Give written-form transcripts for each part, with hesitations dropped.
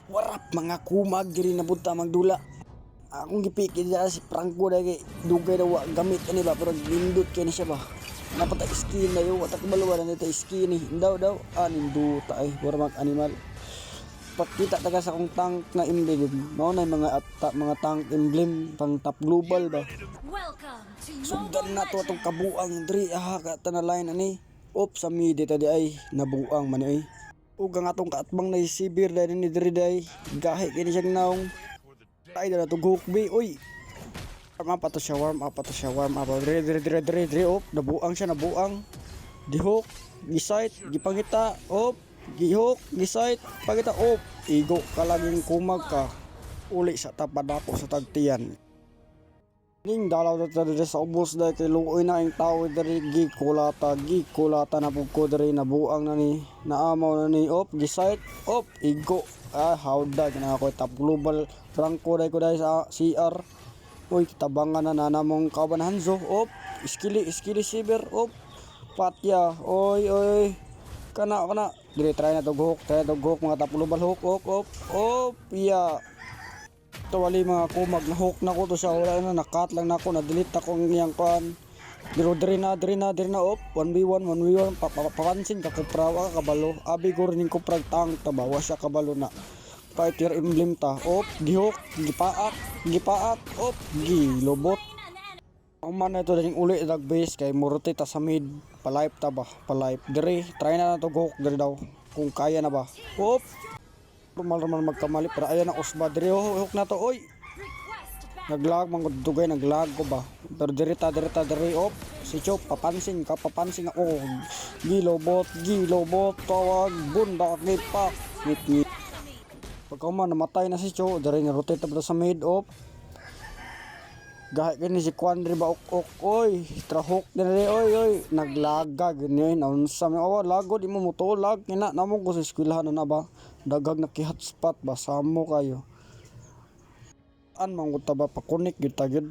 Warap mga kumag diri na bunta magdula. Akong gipikit dyan si Franco dahil dugay daw gamit ani ba pero lindot kaya na siya ba. Napata skin na yun, watak baluwa na nito skin eh. Daw ninduta ay para mag animal. Pakita taga sa kong tank na emblem. Mao na mga tank emblem pang top global ba. Sugdan na to atong kabuang diri ka tanalain ani. Sa midi tadi ay nabuang man ay. Ug ang atong kaatbang na sibir dahil ni diri day gahi kini siyang naong. Ay na to gukbi oy. Warm up dire nabuang siya nabuang. Dihok gisite gipangita gihok gisite pagita igo ka laging kumag ka uli sa tapad ako sa tagtiyan ning dalaw diri sa ubos dahil kay luoy na ang tao diri gikulata na pug ko diri nabuang na ni naamaw na ni gisite igo hawda na ako top global Franco dahil ko dahil sa CR kitabangan na nanamong kaban Hanzo iskili siber patya oy kana dire try na to hook mga top global hook iya tawali mga kumag na hook na ko to sa wala na nakat lang nako na delete ako ng iyang kan pero dire na 1v1 papansin ka kuprawa ka kabalo abi ko rin ko prag tang tabawa siya kabalo na fighter emblem ta gihok gipaak gilobot ang man ito daling uli dag base kay murti ta sa mid palipe ta ba dire try na to hook dire daw kung kaya na ba normal magkamali pero ayan ang osba dire hook na to naglag dugay naglag ko ba pero dire si Chop papansin ako gilobot tawag bunda kipak ngit pagka man namatay na si Chop dire nga rotate ta sa mid gahit gani si Quandre ba trahok dire naglaga gani naunsa mi lago di mo motolag ina namo ko sa eskwelahan na ba dagag na ki-hotspot ba samo kayo an manguta ba pakunik gid tagid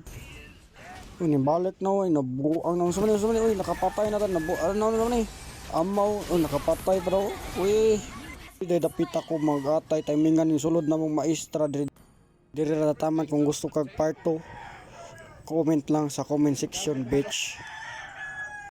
ini balik na nabuang nang sumani nakapatay na tan nabuang amaw nakapatay pero day dapita ko magatay timingan ni sulod na mong maestra dire ra taman kung gusto kag part 2 comment lang sa comment section bitch.